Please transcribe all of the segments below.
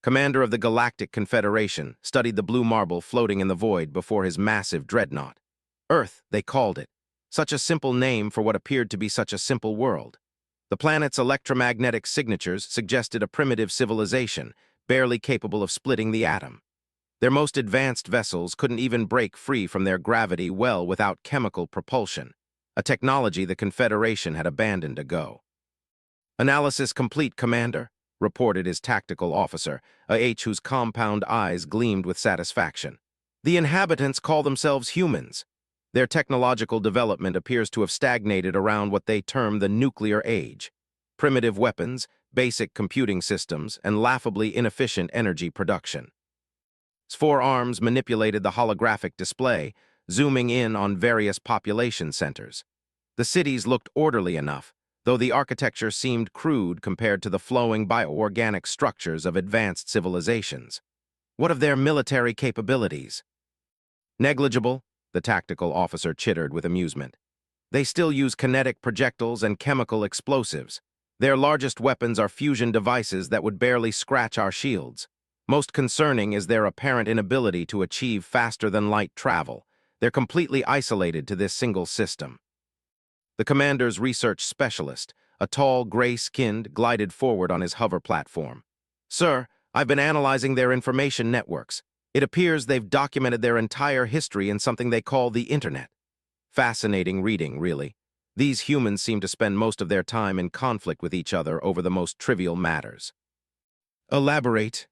commander of the Galactic Confederation, studied the blue marble floating in the void before his massive dreadnought. Earth, they called it. Such a simple name for what appeared to be such a simple world. The planet's electromagnetic signatures suggested a primitive civilization, barely capable of splitting the atom. Their most advanced vessels couldn't even break free from their gravity well without chemical propulsion, a technology the Confederation had abandoned ago. "Analysis complete, Commander," reported his tactical officer, a H whose compound eyes gleamed with satisfaction. "The inhabitants call themselves humans. Their technological development appears to have stagnated around what they term the nuclear age. Primitive weapons, basic computing systems, and laughably inefficient energy production." His four arms manipulated the holographic display, zooming in on various population centers. The cities looked orderly enough, though the architecture seemed crude compared to the flowing bioorganic structures of advanced civilizations. What of their military capabilities? "Negligible," the tactical officer chittered with amusement. "They still use kinetic projectiles and chemical explosives. Their largest weapons are fusion devices that would barely scratch our shields. Most concerning is their apparent inability to achieve faster-than-light travel. They're completely isolated to this single system." The commander's research specialist, a tall, gray-skinned, glided forward on his hover platform. "Sir, I've been analyzing their information networks. It appears they've documented their entire history in something they call the Internet. Fascinating reading, really. These humans seem to spend most of their time in conflict with each other over the most trivial matters." "Elaborate."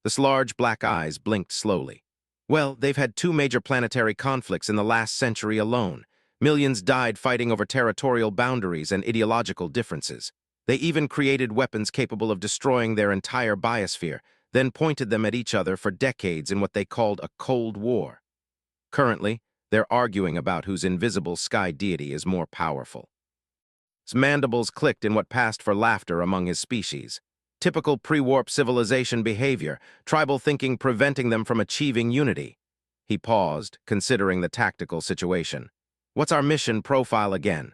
The large black eyes blinked slowly. "Well, they've had two major planetary conflicts in the last century alone. Millions died fighting over territorial boundaries and ideological differences. They even created weapons capable of destroying their entire biosphere, then pointed them at each other for decades in what they called a Cold War. Currently, they're arguing about whose invisible sky deity is more powerful." His mandibles clicked in what passed for laughter among his species. Typical pre-warp civilization behavior, tribal thinking preventing them from achieving unity. He paused, considering the tactical situation. "What's our mission profile again?"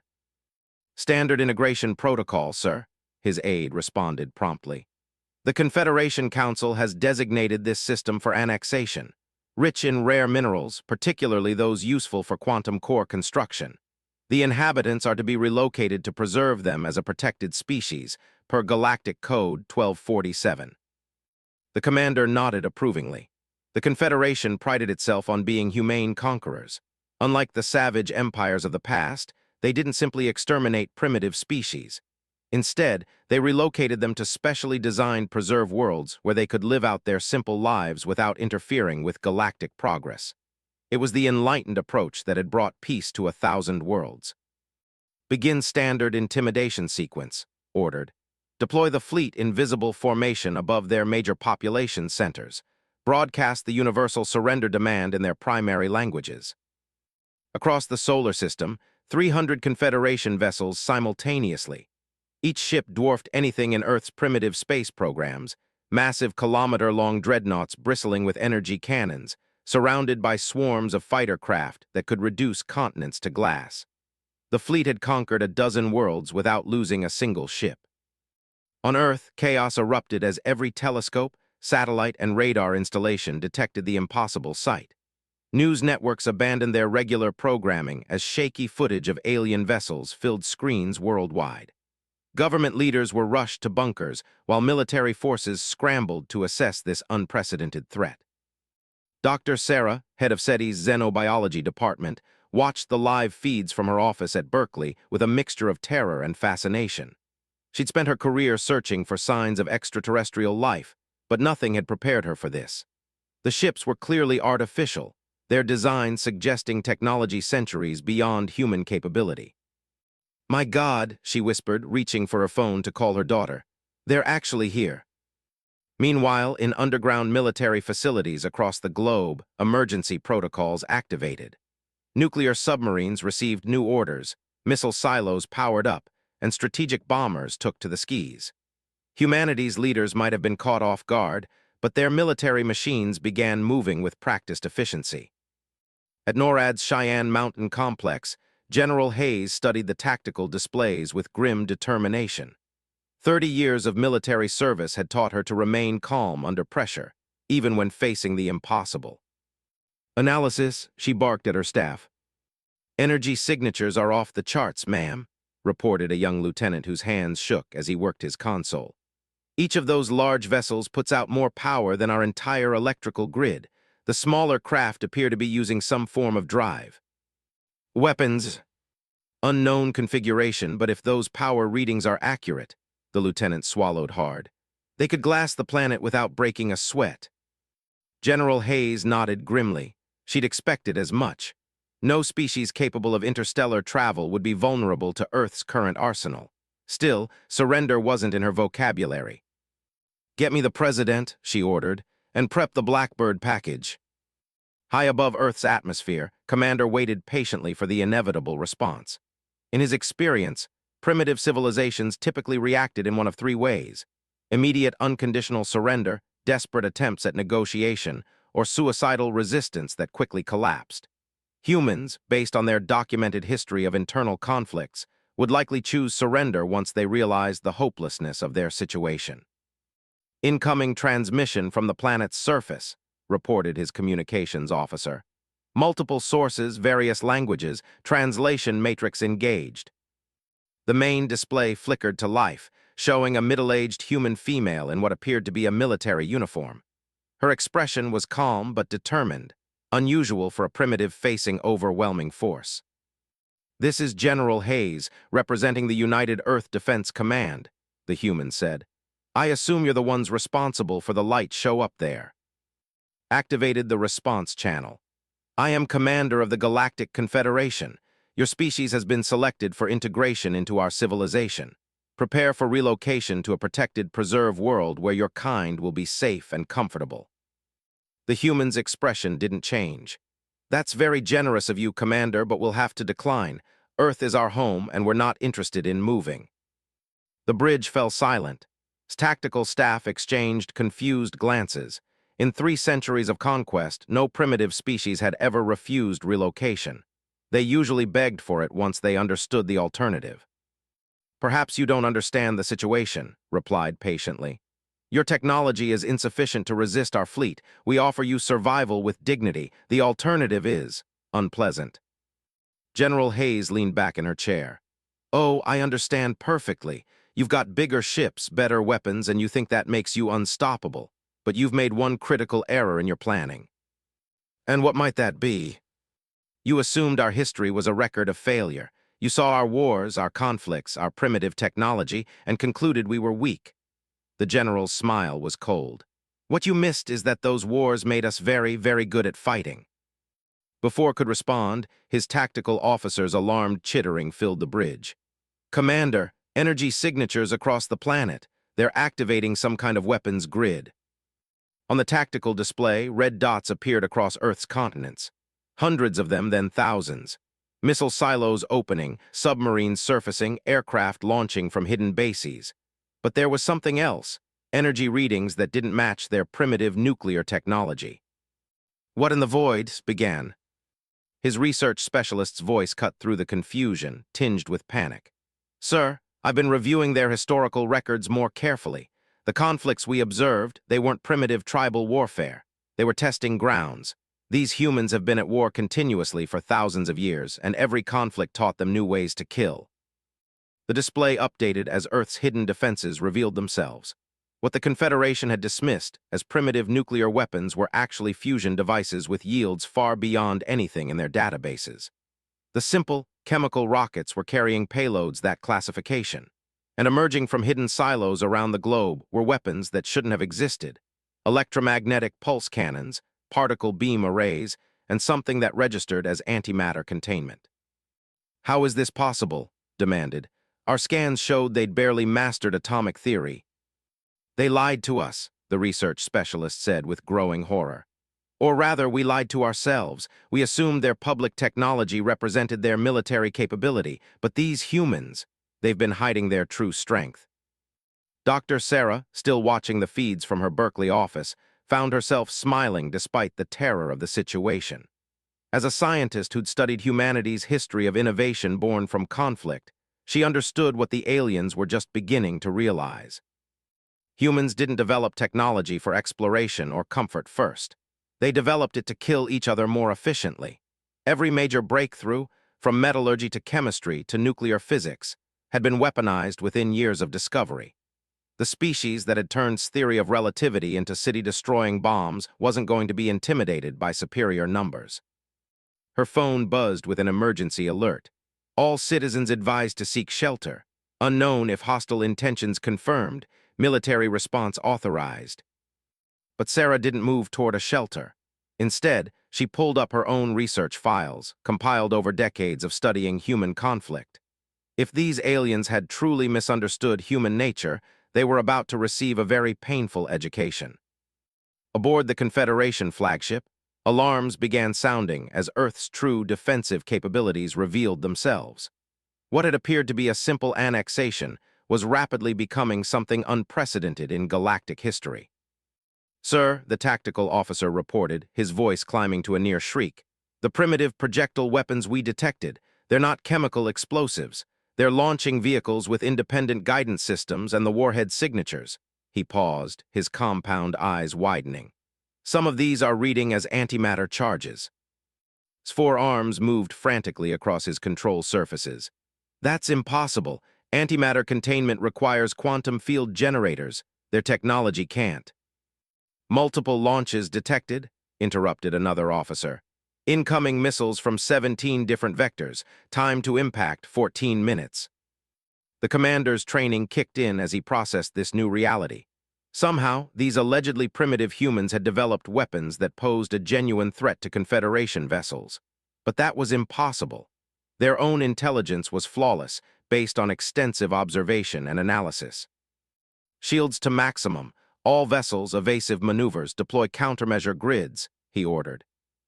"Standard integration protocol, sir," his aide responded promptly. "The Confederation Council has designated this system for annexation, rich in rare minerals, particularly those useful for quantum core construction. The inhabitants are to be relocated to preserve them as a protected species, per Galactic Code 1247. The commander nodded approvingly. The Confederation prided itself on being humane conquerors. Unlike the savage empires of the past, they didn't simply exterminate primitive species. Instead, they relocated them to specially designed preserve worlds where they could live out their simple lives without interfering with galactic progress. It was the enlightened approach that had brought peace to 1,000 worlds. "Begin standard intimidation sequence," ordered. "Deploy the fleet in visible formation above their major population centers. Broadcast the universal surrender demand in their primary languages." Across the solar system, 300 Confederation vessels simultaneously. Each ship dwarfed anything in Earth's primitive space programs, massive kilometer-long dreadnoughts bristling with energy cannons, surrounded by swarms of fighter craft that could reduce continents to glass. The fleet had conquered a dozen worlds without losing a single ship. On Earth, chaos erupted as every telescope, satellite, and radar installation detected the impossible sight. News networks abandoned their regular programming as shaky footage of alien vessels filled screens worldwide. Government leaders were rushed to bunkers, while military forces scrambled to assess this unprecedented threat. Dr. Sarah, head of SETI's Xenobiology department, watched the live feeds from her office at Berkeley with a mixture of terror and fascination. She'd spent her career searching for signs of extraterrestrial life, but nothing had prepared her for this. The ships were clearly artificial, their design suggesting technology centuries beyond human capability. "My God," she whispered, reaching for a phone to call her daughter. "They're actually here." Meanwhile, in underground military facilities across the globe, emergency protocols activated. Nuclear submarines received new orders, missile silos powered up, and strategic bombers took to the skies. Humanity's leaders might have been caught off guard, but their military machines began moving with practiced efficiency. At NORAD's Cheyenne Mountain Complex, General Hayes studied the tactical displays with grim determination. 30 years of military service had taught her to remain calm under pressure, even when facing the impossible. Analysis, she barked at her staff. Energy signatures are off the charts, ma'am, reported a young lieutenant whose hands shook as he worked his console. Each of those large vessels puts out more power than our entire electrical grid. The smaller craft appear to be using some form of drive. Weapons. Unknown configuration, but if those power readings are accurate, the lieutenant swallowed hard, they could glass the planet without breaking a sweat. General Hayes nodded grimly. She'd expected as much. No species capable of interstellar travel would be vulnerable to Earth's current arsenal. Still, surrender wasn't in her vocabulary. "Get me the president," she ordered, "and prep the Blackbird package." High above Earth's atmosphere, Commander waited patiently for the inevitable response. In his experience, primitive civilizations typically reacted in one of three ways: immediate unconditional surrender, desperate attempts at negotiation, or suicidal resistance that quickly collapsed. Humans, based on their documented history of internal conflicts, would likely choose surrender once they realized the hopelessness of their situation. "Incoming transmission from the planet's surface," reported his communications officer. "Multiple sources, various languages, translation matrix engaged." The main display flickered to life, showing a middle-aged human female in what appeared to be a military uniform. Her expression was calm but determined, unusual for a primitive facing overwhelming force. "This is General Hayes, representing the United Earth Defense Command," the human said. "I assume you're the ones responsible for the light show up there." Activated the response channel. "I am Commander of the Galactic Confederation. Your species has been selected for integration into our civilization. Prepare for relocation to a protected, preserved world where your kind will be safe and comfortable." The human's expression didn't change. "That's very generous of you, Commander, but we'll have to decline. Earth is our home, and we're not interested in moving." The bridge fell silent. Tactical staff exchanged confused glances. In 3 centuries of conquest, no primitive species had ever refused relocation. They usually begged for it once they understood the alternative. "Perhaps you don't understand the situation," replied patiently. "Your technology is insufficient to resist our fleet. We offer you survival with dignity. The alternative is unpleasant." General Hayes leaned back in her chair. "Oh, I understand perfectly. You've got bigger ships, better weapons, and you think that makes you unstoppable. But you've made one critical error in your planning." "And what might that be?" "You assumed our history was a record of failure. You saw our wars, our conflicts, our primitive technology, and concluded we were weak." The general's smile was cold. "What you missed is that those wars made us very, very good at fighting." Before could respond, his tactical officer's alarmed chittering filled the bridge. "Commander, energy signatures across the planet. They're activating some kind of weapons grid." On the tactical display, red dots appeared across Earth's continents. Hundreds of them, then thousands. Missile silos opening, submarines surfacing, aircraft launching from hidden bases. But there was something else, energy readings that didn't match their primitive nuclear technology. "What in the void?" began. His research specialist's voice cut through the confusion, tinged with panic. "Sir, I've been reviewing their historical records more carefully. The conflicts we observed, they weren't primitive tribal warfare. They were testing grounds. These humans have been at war continuously for thousands of years, and every conflict taught them new ways to kill." The display updated as Earth's hidden defenses revealed themselves. What the Confederation had dismissed as primitive nuclear weapons were actually fusion devices with yields far beyond anything in their databases. The simple, chemical rockets were carrying payloads that classification. And emerging from hidden silos around the globe were weapons that shouldn't have existed: electromagnetic pulse cannons, particle beam arrays, and something that registered as antimatter containment. "How is this possible?" demanded. "Our scans showed they'd barely mastered atomic theory." "They lied to us," the research specialist said with growing horror. "Or rather, we lied to ourselves. We assumed their public technology represented their military capability, but these humans, they've been hiding their true strength." Dr. Sarah, still watching the feeds from her Berkeley office, found herself smiling despite the terror of the situation. As a scientist who'd studied humanity's history of innovation born from conflict, She understood what the aliens were just beginning to realize. Humans didn't develop technology for exploration or comfort first. They developed it to kill each other more efficiently. Every major breakthrough, from metallurgy to chemistry to nuclear physics, had been weaponized within years of discovery. The species that had turned theory of relativity into city-destroying bombs wasn't going to be intimidated by superior numbers. Her phone buzzed with an emergency alert. All citizens advised to seek shelter. Unknown if hostile intentions confirmed. Military response authorized. But Sarah didn't move toward a shelter. Instead, she pulled up her own research files, compiled over decades of studying human conflict. If these aliens had truly misunderstood human nature, they were about to receive a very painful education. Aboard the Confederation flagship, alarms began sounding as Earth's true defensive capabilities revealed themselves. What had appeared to be a simple annexation was rapidly becoming something unprecedented in galactic history. "Sir," the tactical officer reported, his voice climbing to a near shriek, "the primitive projectile weapons we detected, they're not chemical explosives. They're launching vehicles with independent guidance systems and the warhead signatures." He paused, his compound eyes widening. "Some of these are reading as antimatter charges." His four arms moved frantically across his control surfaces. "That's impossible. Antimatter containment requires quantum field generators. Their technology can't." "Multiple launches detected," interrupted another officer. "Incoming missiles from 17 different vectors. Time to impact, 14 minutes." The commander's training kicked in as he processed this new reality. Somehow, these allegedly primitive humans had developed weapons that posed a genuine threat to Confederation vessels. But that was impossible. Their own intelligence was flawless, based on extensive observation and analysis. "Shields to maximum. All vessels, evasive maneuvers, deploy countermeasure grids," he ordered.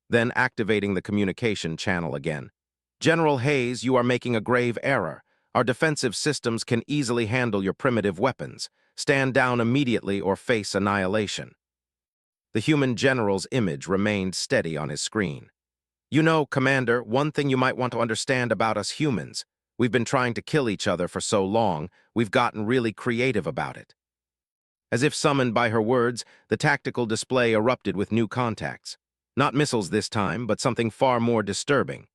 Then activating the communication channel again. "General Hayes, you are making a grave error. Our defensive systems can easily handle your primitive weapons. Stand down immediately or face annihilation." The human general's image remained steady on his screen. "You know, Commander, one thing you might want to understand about us humans. We've been trying to kill each other for so long, we've gotten really creative about it." As if summoned by her words, the tactical display erupted with new contacts. Not missiles this time, but something far more disturbing.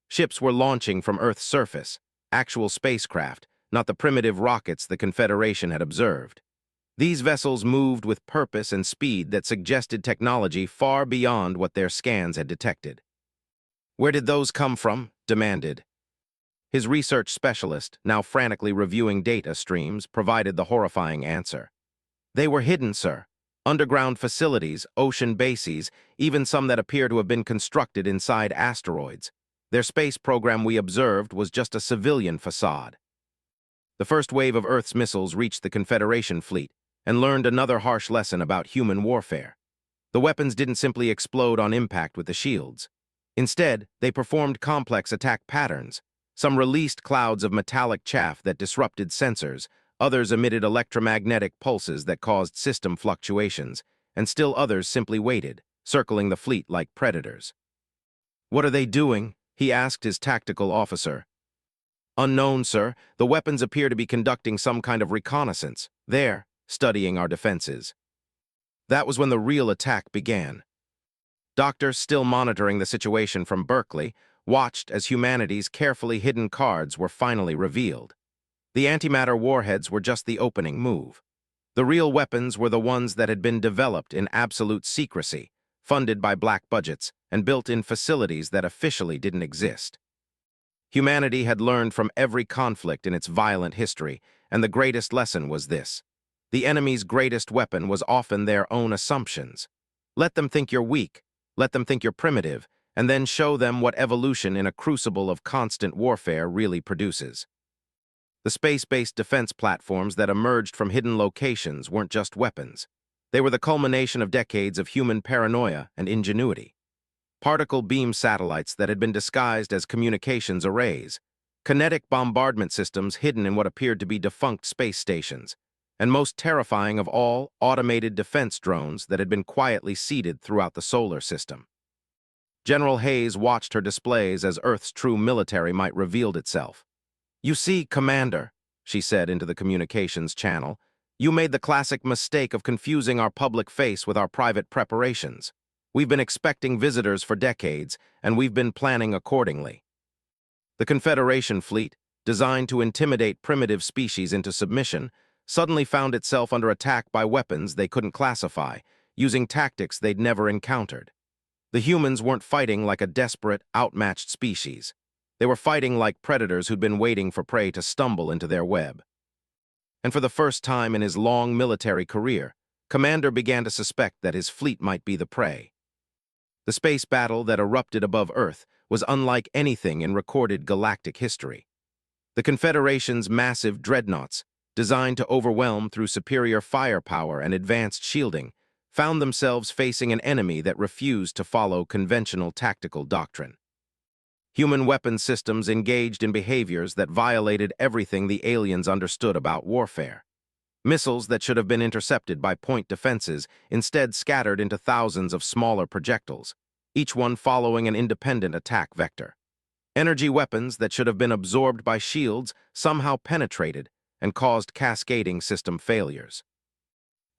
Ships were launching from Earth's surface, actual spacecraft, not the primitive rockets the Confederation had observed. These vessels moved with purpose and speed that suggested technology far beyond what their scans had detected. "Where did those come from?" demanded. His research specialist, now frantically reviewing data streams, provided the horrifying answer. "They were hidden, sir. Underground facilities, ocean bases, even some that appear to have been constructed inside asteroids. Their space program we observed was just a civilian facade." The first wave of Earth's missiles reached the Confederation fleet and learned another harsh lesson about human warfare. The weapons didn't simply explode on impact with the shields. Instead, they performed complex attack patterns. Some released clouds of metallic chaff that disrupted sensors, others emitted electromagnetic pulses that caused system fluctuations, and still others simply waited, circling the fleet like predators. "What are they doing?" he asked his tactical officer. "Unknown, sir. The weapons appear to be conducting some kind of reconnaissance. There, studying our defenses." That was when the real attack began. Doctor, still monitoring the situation from Berkeley, watched as humanity's carefully hidden cards were finally revealed. The antimatter warheads were just the opening move. The real weapons were the ones that had been developed in absolute secrecy, funded by black budgets, and built in facilities that officially didn't exist. Humanity had learned from every conflict in its violent history, and the greatest lesson was this: the enemy's greatest weapon was often their own assumptions. Let them think you're weak, let them think you're primitive, and then show them what evolution in a crucible of constant warfare really produces. The space-based defense platforms that emerged from hidden locations weren't just weapons. They were the culmination of decades of human paranoia and ingenuity. Particle beam satellites that had been disguised as communications arrays, kinetic bombardment systems hidden in what appeared to be defunct space stations, and most terrifying of all, automated defense drones that had been quietly seeded throughout the solar system. General Hayes watched her displays as Earth's true military might reveal itself. "You see, Commander," she said into the communications channel, "you made the classic mistake of confusing our public face with our private preparations. We've been expecting visitors for decades, and we've been planning accordingly." The Confederation fleet, designed to intimidate primitive species into submission, suddenly found itself under attack by weapons they couldn't classify, using tactics they'd never encountered. The humans weren't fighting like a desperate, outmatched species. They were fighting like predators who'd been waiting for prey to stumble into their web. And for the first time in his long military career, Commander began to suspect that his fleet might be the prey. The space battle that erupted above Earth was unlike anything in recorded galactic history. The Confederation's massive dreadnoughts, designed to overwhelm through superior firepower and advanced shielding, found themselves facing an enemy that refused to follow conventional tactical doctrine. Human weapon systems engaged in behaviors that violated everything the aliens understood about warfare. Missiles that should have been intercepted by point defenses instead scattered into thousands of smaller projectiles, each one following an independent attack vector. Energy weapons that should have been absorbed by shields somehow penetrated and caused cascading system failures.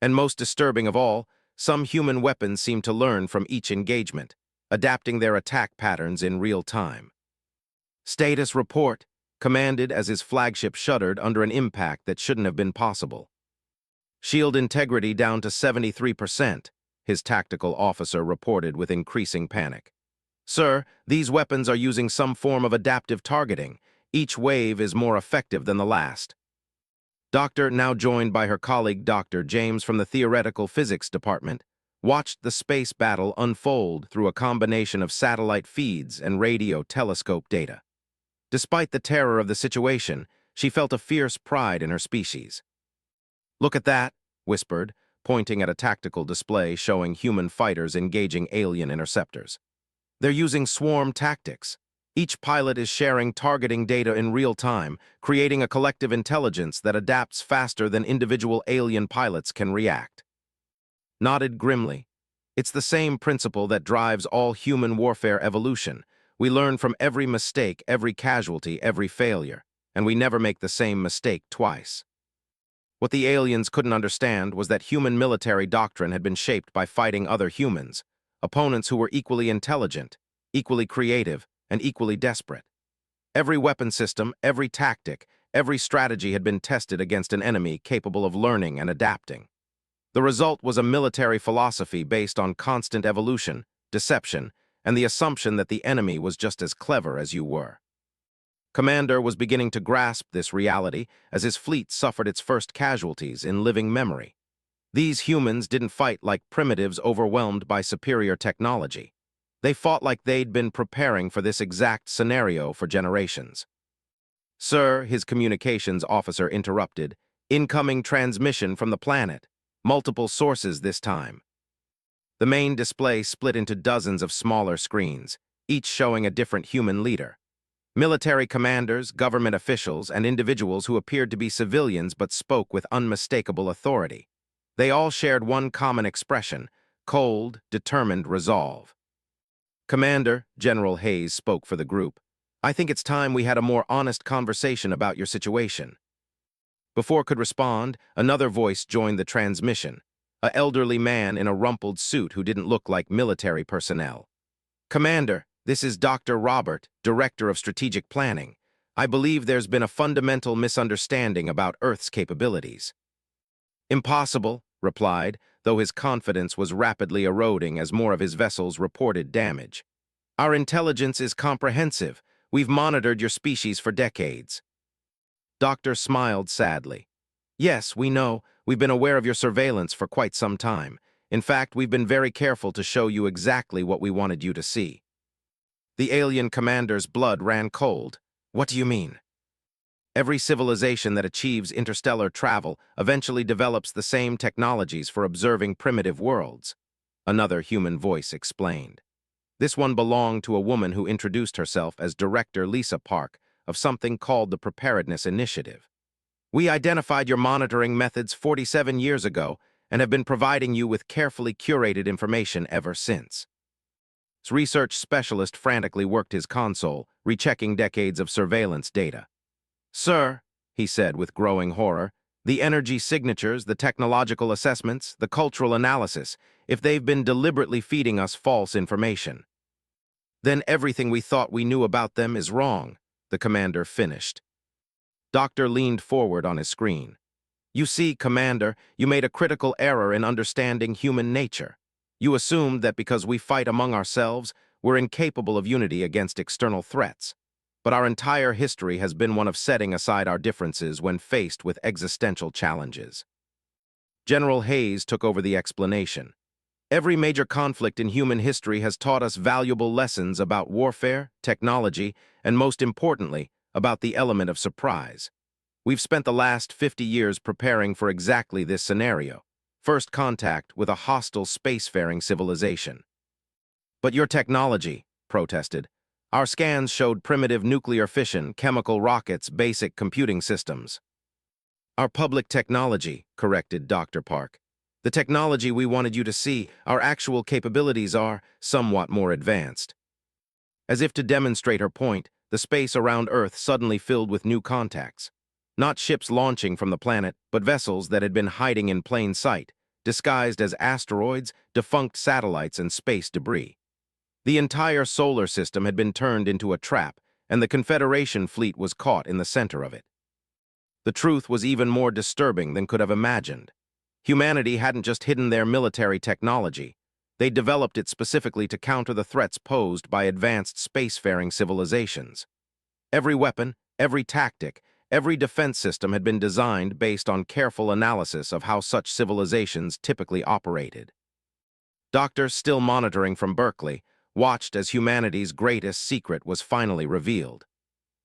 And most disturbing of all, some human weapons seemed to learn from each engagement, adapting their attack patterns in real time. "Status report," commanded as his flagship shuddered under an impact that shouldn't have been possible. "Shield integrity down to 73%, his tactical officer reported with increasing panic. "Sir, these weapons are using some form of adaptive targeting. Each wave is more effective than the last." Doctor, now joined by her colleague Dr. James from the Theoretical Physics Department, watched the space battle unfold through a combination of satellite feeds and radio telescope data. Despite the terror of the situation, she felt a fierce pride in her species. "Look at that," whispered, pointing at a tactical display showing human fighters engaging alien interceptors. "They're using swarm tactics. Each pilot is sharing targeting data in real time, creating a collective intelligence that adapts faster than individual alien pilots can react." Nodded grimly. "It's the same principle that drives all human warfare evolution. We learn from every mistake, every casualty, every failure, and we never make the same mistake twice." What the aliens couldn't understand was that human military doctrine had been shaped by fighting other humans, opponents who were equally intelligent, equally creative, and equally desperate. Every weapon system, every tactic, every strategy had been tested against an enemy capable of learning and adapting. The result was a military philosophy based on constant evolution, deception, and the assumption that the enemy was just as clever as you were. Commander was beginning to grasp this reality as his fleet suffered its first casualties in living memory. These humans didn't fight like primitives overwhelmed by superior technology. They fought like they'd been preparing for this exact scenario for generations. "Sir," his communications officer interrupted, "incoming transmission from the planet. Multiple sources this time." The main display split into dozens of smaller screens, each showing a different human leader. Military commanders, government officials, and individuals who appeared to be civilians but spoke with unmistakable authority. They all shared one common expression: cold, determined resolve. "Commander," General Hayes spoke for the group, "I think it's time we had a more honest conversation about your situation." Before could respond, another voice joined the transmission, an elderly man in a rumpled suit who didn't look like military personnel. "Commander, this is Dr. Robert, Director of Strategic Planning. I believe there's been a fundamental misunderstanding about Earth's capabilities." "Impossible," replied, though his confidence was rapidly eroding as more of his vessels reported damage. "Our intelligence is comprehensive. We've monitored your species for decades." Doctor smiled sadly. "Yes, we know. We've been aware of your surveillance for quite some time. In fact, we've been very careful to show you exactly what we wanted you to see." The alien commander's blood ran cold. "What do you mean?" "Every civilization that achieves interstellar travel eventually develops the same technologies for observing primitive worlds," another human voice explained. This one belonged to a woman who introduced herself as Director Lisa Park of something called the Preparedness Initiative. "We identified your monitoring methods 47 years ago and have been providing you with carefully curated information ever since." His research specialist frantically worked his console, rechecking decades of surveillance data. Sir, he said with growing horror, the energy signatures, the technological assessments, the cultural analysis, if they've been deliberately feeding us false information, then everything we thought we knew about them is wrong, the commander finished. Doctor leaned forward on his screen. You see, Commander, you made a critical error in understanding human nature. You assumed that because we fight among ourselves, we're incapable of unity against external threats. But our entire history has been one of setting aside our differences when faced with existential challenges. General Hayes took over the explanation. Every major conflict in human history has taught us valuable lessons about warfare, technology, and most importantly, about the element of surprise. We've spent the last 50 years preparing for exactly this scenario, first contact with a hostile spacefaring civilization. But your technology, protested. Our scans showed primitive nuclear fission, chemical rockets, basic computing systems. Our public technology, corrected Dr. Park. The technology we wanted you to see, our actual capabilities are somewhat more advanced. As if to demonstrate her point, the space around Earth suddenly filled with new contacts. Not ships launching from the planet, but vessels that had been hiding in plain sight, disguised as asteroids, defunct satellites, and space debris. The entire solar system had been turned into a trap, and the Confederation fleet was caught in the center of it. The truth was even more disturbing than could have imagined. Humanity hadn't just hidden their military technology. They developed it specifically to counter the threats posed by advanced spacefaring civilizations. Every weapon, every tactic, every defense system had been designed based on careful analysis of how such civilizations typically operated. Doctors, still monitoring from Berkeley, watched as humanity's greatest secret was finally revealed.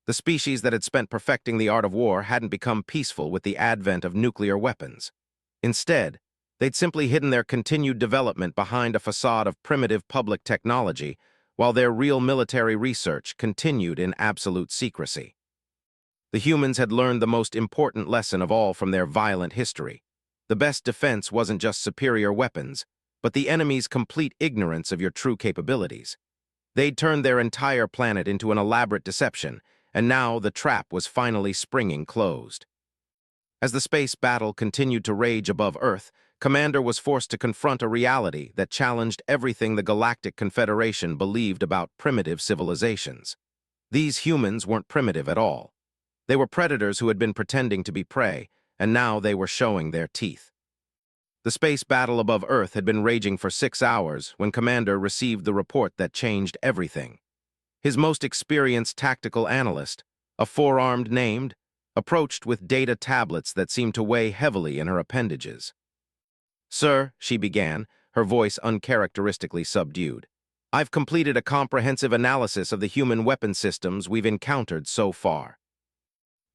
The species that had spent perfecting the art of war hadn't become peaceful with the advent of nuclear weapons. Instead, they'd simply hidden their continued development behind a facade of primitive public technology, while their real military research continued in absolute secrecy. The humans had learned the most important lesson of all from their violent history. The best defense wasn't just superior weapons, but the enemy's complete ignorance of your true capabilities. They'd turned their entire planet into an elaborate deception, and now the trap was finally springing closed. As the space battle continued to rage above Earth, Commander was forced to confront a reality that challenged everything the Galactic Confederation believed about primitive civilizations. These humans weren't primitive at all. They were predators who had been pretending to be prey, and now they were showing their teeth. The space battle above Earth had been raging for 6 hours when Commander received the report that changed everything. His most experienced tactical analyst, a four-armed named, approached with data tablets that seemed to weigh heavily in her appendages. Sir, she began, her voice uncharacteristically subdued, I've completed a comprehensive analysis of the human weapon systems we've encountered so far.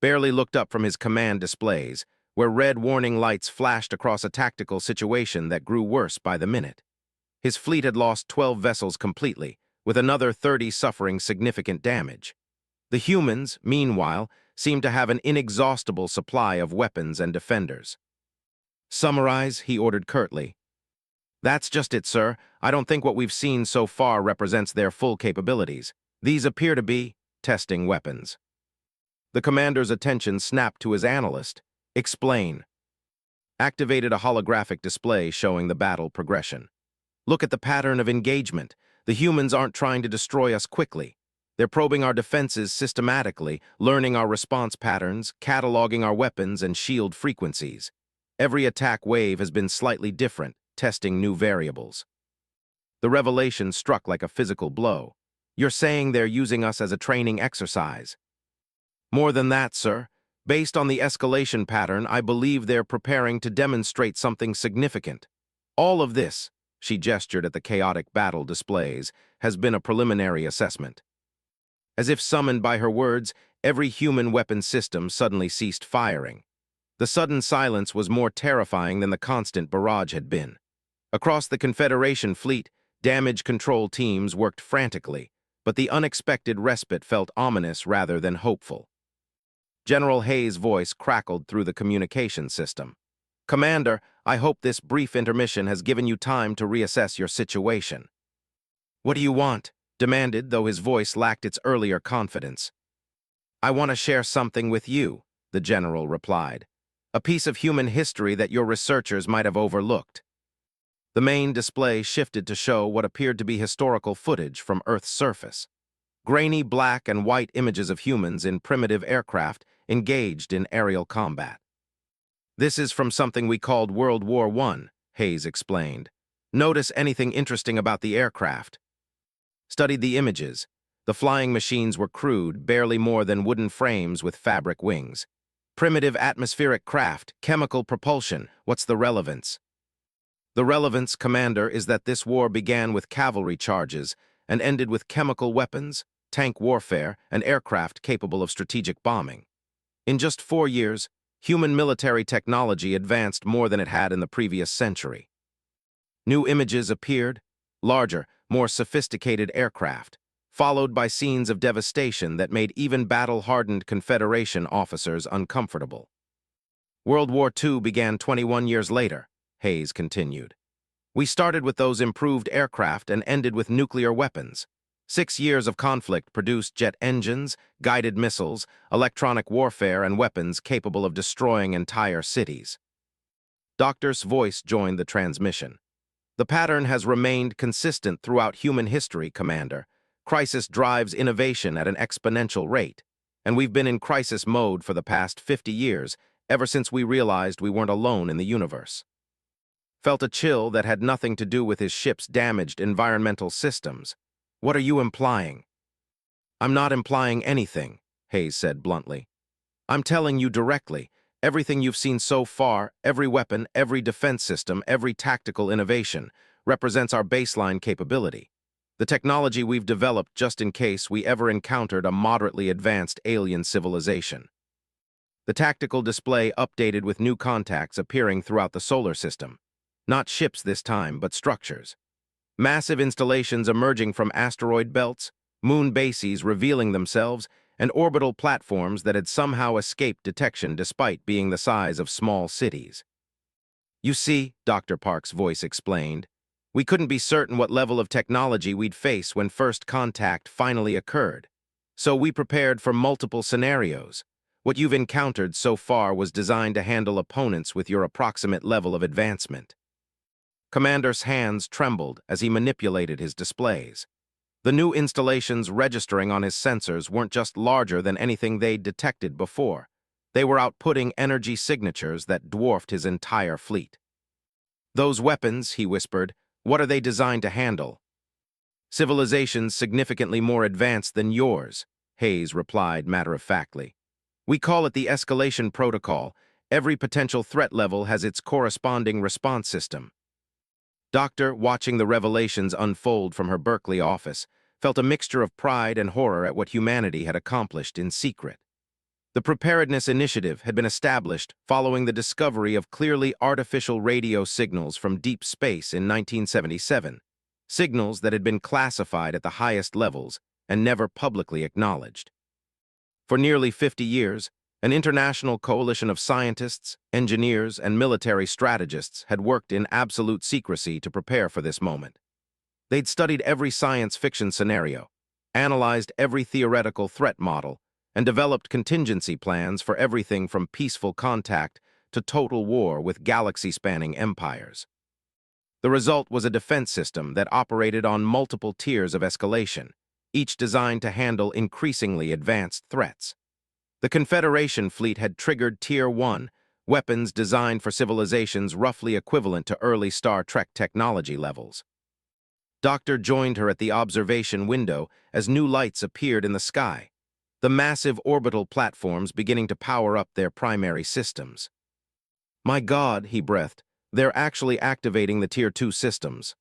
Barely looked up from his command displays, where red warning lights flashed across a tactical situation that grew worse by the minute. His fleet had lost 12 vessels completely, with another 30 suffering significant damage. The humans, meanwhile, seemed to have an inexhaustible supply of weapons and defenders. Summarize, he ordered curtly. That's just it, sir. I don't think what we've seen so far represents their full capabilities. These appear to be testing weapons. The commander's attention snapped to his analyst. Explain. Activated a holographic display showing the battle progression. Look at the pattern of engagement. The humans aren't trying to destroy us quickly. They're probing our defenses systematically, learning our response patterns, cataloging our weapons and shield frequencies. Every attack wave has been slightly different, testing new variables. The revelation struck like a physical blow. You're saying they're using us as a training exercise. More than that, sir. Based on the escalation pattern, I believe they're preparing to demonstrate something significant. All of this, she gestured at the chaotic battle displays, has been a preliminary assessment. As if summoned by her words, every human weapon system suddenly ceased firing. The sudden silence was more terrifying than the constant barrage had been. Across the Confederation fleet, damage control teams worked frantically, but the unexpected respite felt ominous rather than hopeful. General Hayes' voice crackled through the communication system. Commander, I hope this brief intermission has given you time to reassess your situation. What do you want? Demanded, though his voice lacked its earlier confidence. "I want to share something with you," the general replied. "A piece of human history that your researchers might have overlooked." The main display shifted to show what appeared to be historical footage from Earth's surface. Grainy black and white images of humans in primitive aircraft engaged in aerial combat. "This is from something we called World War I," Hayes explained. "Notice anything interesting about the aircraft?" Studied the images. The flying machines were crude, barely more than wooden frames with fabric wings. Primitive atmospheric craft, chemical propulsion, what's the relevance? The relevance, Commander, is that this war began with cavalry charges and ended with chemical weapons, tank warfare, and aircraft capable of strategic bombing. In just 4 years, human military technology advanced more than it had in the previous century. New images appeared, larger, more sophisticated aircraft, followed by scenes of devastation that made even battle-hardened Confederation officers uncomfortable. World War II began 21 years later, Hayes continued. We started with those improved aircraft and ended with nuclear weapons. 6 years of conflict produced jet engines, guided missiles, electronic warfare, and weapons capable of destroying entire cities. Doctor's voice joined the transmission. The pattern has remained consistent throughout human history, Commander. Crisis drives innovation at an exponential rate, and we've been in crisis mode for the past 50 years, ever since we realized we weren't alone in the universe. Felt a chill that had nothing to do with his ship's damaged environmental systems. What are you implying? I'm not implying anything, Hayes said bluntly. I'm telling you directly. Everything you've seen so far, every weapon, every defense system, every tactical innovation, represents our baseline capability. The technology we've developed just in case we ever encountered a moderately advanced alien civilization. The tactical display updated with new contacts appearing throughout the solar system. Not ships this time, but structures. Massive installations emerging from asteroid belts, moon bases revealing themselves, and orbital platforms that had somehow escaped detection despite being the size of small cities. You see, Dr. Park's voice explained, we couldn't be certain what level of technology we'd face when first contact finally occurred. So we prepared for multiple scenarios. What you've encountered so far was designed to handle opponents with your approximate level of advancement. Commander's hands trembled as he manipulated his displays. The new installations registering on his sensors weren't just larger than anything they'd detected before. They were outputting energy signatures that dwarfed his entire fleet. Those weapons, he whispered, what are they designed to handle? Civilizations significantly more advanced than yours, Hayes replied matter-of-factly. We call it the escalation protocol. Every potential threat level has its corresponding response system. Doctor, watching the revelations unfold from her Berkeley office, felt a mixture of pride and horror at what humanity had accomplished in secret. The Preparedness Initiative had been established following the discovery of clearly artificial radio signals from deep space in 1977, signals that had been classified at the highest levels and never publicly acknowledged. For nearly 50 years, an international coalition of scientists, engineers, and military strategists had worked in absolute secrecy to prepare for this moment. They'd studied every science fiction scenario, analyzed every theoretical threat model, and developed contingency plans for everything from peaceful contact to total war with galaxy-spanning empires. The result was a defense system that operated on multiple tiers of escalation, each designed to handle increasingly advanced threats. The Confederation fleet had triggered Tier 1, weapons designed for civilizations roughly equivalent to early Star Trek technology levels. Doctor joined her at the observation window as new lights appeared in the sky, the massive orbital platforms beginning to power up their primary systems. My God, he breathed, they're actually activating the Tier 2 systems.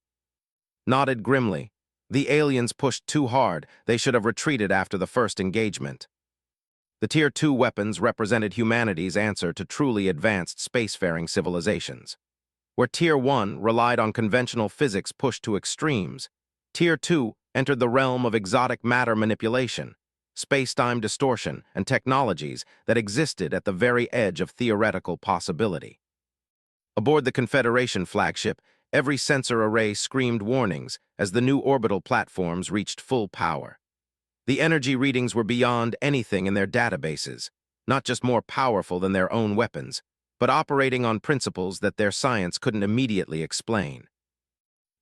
Nodded grimly. The aliens pushed too hard. They should have retreated after the first engagement. The Tier 2 weapons represented humanity's answer to truly advanced spacefaring civilizations. Where Tier 1 relied on conventional physics pushed to extremes, Tier 2 entered the realm of exotic matter manipulation, space-time distortion, and technologies that existed at the very edge of theoretical possibility. Aboard the Confederation flagship, every sensor array screamed warnings as the new orbital platforms reached full power. The energy readings were beyond anything in their databases, not just more powerful than their own weapons, but operating on principles that their science couldn't immediately explain.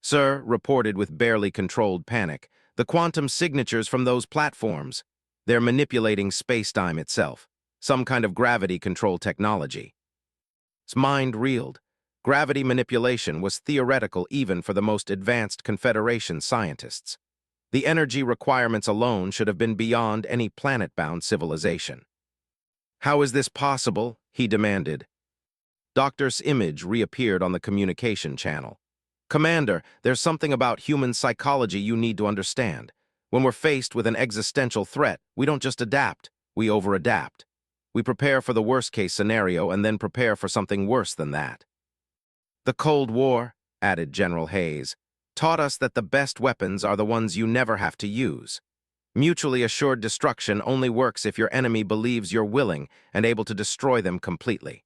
Sir reported with barely controlled panic, the quantum signatures from those platforms. They're manipulating space-time itself, some kind of gravity control technology. His mind reeled. Gravity manipulation was theoretical even for the most advanced Confederation scientists. The energy requirements alone should have been beyond any planet-bound civilization. "How is this possible?" he demanded. Doctor's image reappeared on the communication channel. "Commander, there's something about human psychology you need to understand. When we're faced with an existential threat, we don't just adapt, we over-adapt. We prepare for the worst-case scenario and then prepare for something worse than that." "The Cold War," added General Hayes, "taught us that the best weapons are the ones you never have to use. Mutually assured destruction only works if your enemy believes you're willing and able to destroy them completely."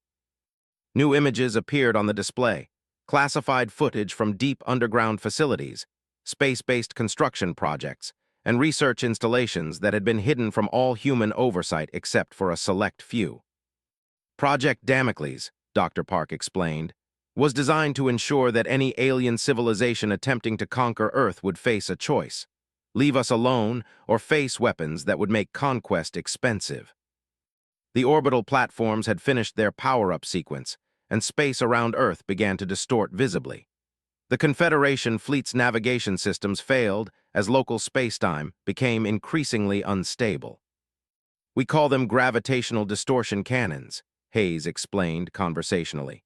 New images appeared on the display, classified footage from deep underground facilities, space-based construction projects, and research installations that had been hidden from all human oversight except for a select few. Project Damocles, Dr. Park explained, was designed to ensure that any alien civilization attempting to conquer Earth would face a choice: leave us alone or face weapons that would make conquest expensive. The orbital platforms had finished their power-up sequence, and space around Earth began to distort visibly. The Confederation fleet's navigation systems failed as local spacetime became increasingly unstable. "We call them gravitational distortion cannons," Hayes explained conversationally.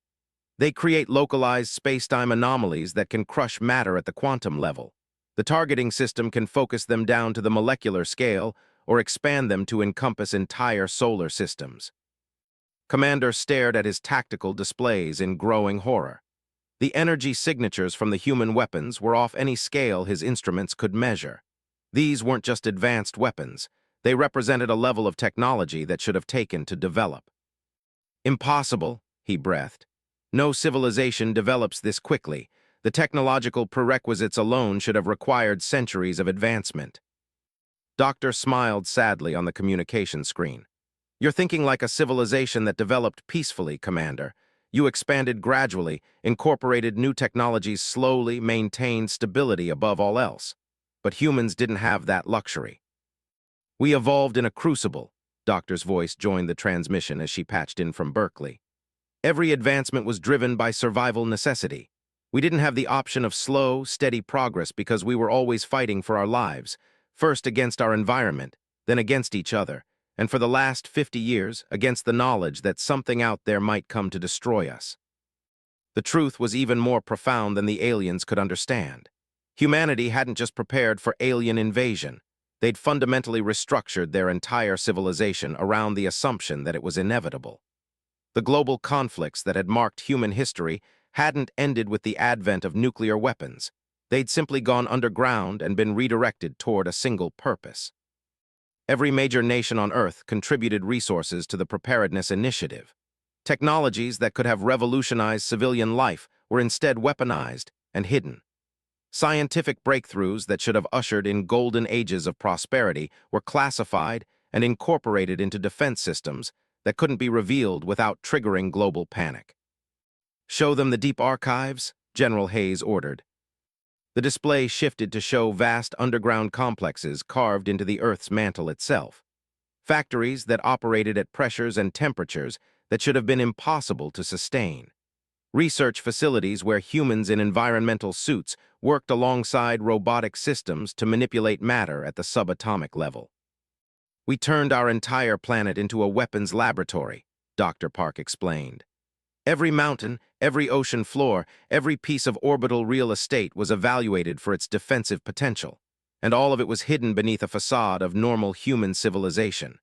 "They create localized spacetime anomalies that can crush matter at the quantum level. The targeting system can focus them down to the molecular scale or expand them to encompass entire solar systems." Commander stared at his tactical displays in growing horror. The energy signatures from the human weapons were off any scale his instruments could measure. These weren't just advanced weapons. They represented a level of technology that should have taken to develop. "Impossible," he breathed. "No civilization develops this quickly. The technological prerequisites alone should have required centuries of advancement." Doctor smiled sadly on the communication screen. "You're thinking like a civilization that developed peacefully, Commander. You expanded gradually, incorporated new technologies slowly, maintained stability above all else. But humans didn't have that luxury. We evolved in a crucible." Doctor's voice joined the transmission as she patched in from Berkeley. "Every advancement was driven by survival necessity. We didn't have the option of slow, steady progress because we were always fighting for our lives, first against our environment, then against each other, and for the last 50 years, against the knowledge that something out there might come to destroy us." The truth was even more profound than the aliens could understand. Humanity hadn't just prepared for alien invasion. They'd fundamentally restructured their entire civilization around the assumption that it was inevitable. The global conflicts that had marked human history hadn't ended with the advent of nuclear weapons. They'd simply gone underground and been redirected toward a single purpose. Every major nation on Earth contributed resources to the Preparedness Initiative. Technologies that could have revolutionized civilian life were instead weaponized and hidden. Scientific breakthroughs that should have ushered in golden ages of prosperity were classified and incorporated into defense systems that couldn't be revealed without triggering global panic. "Show them the deep archives," General Hayes ordered. The display shifted to show vast underground complexes carved into the Earth's mantle itself. Factories that operated at pressures and temperatures that should have been impossible to sustain. Research facilities where humans in environmental suits worked alongside robotic systems to manipulate matter at the subatomic level. "We turned our entire planet into a weapons laboratory," Dr. Park explained. "Every mountain, every ocean floor, every piece of orbital real estate was evaluated for its defensive potential, and all of it was hidden beneath a facade of normal human civilization."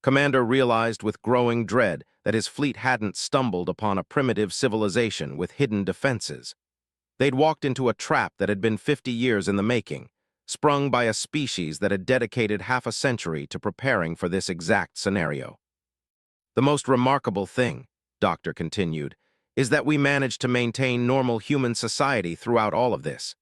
Commander realized with growing dread that his fleet hadn't stumbled upon a primitive civilization with hidden defenses. They'd walked into a trap that had been 50 years in the making, sprung by a species that had dedicated half a century to preparing for this exact scenario. "The most remarkable thing," Doctor continued, "is that we managed to maintain normal human society throughout all of this.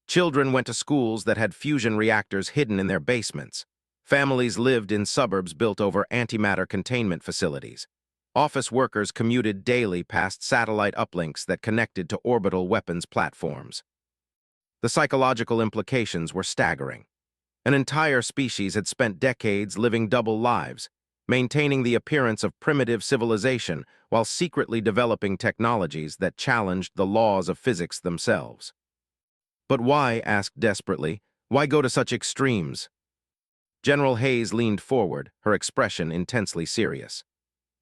Children went to schools that had fusion reactors hidden in their basements. Families lived in suburbs built over antimatter containment facilities. Office workers commuted daily past satellite uplinks that connected to orbital weapons platforms. The psychological implications were staggering. An entire species had spent decades living double lives, maintaining the appearance of primitive civilization while secretly developing technologies that challenged the laws of physics themselves. But why, asked desperately, why go to such extremes? General Hayes leaned forward, her expression intensely serious.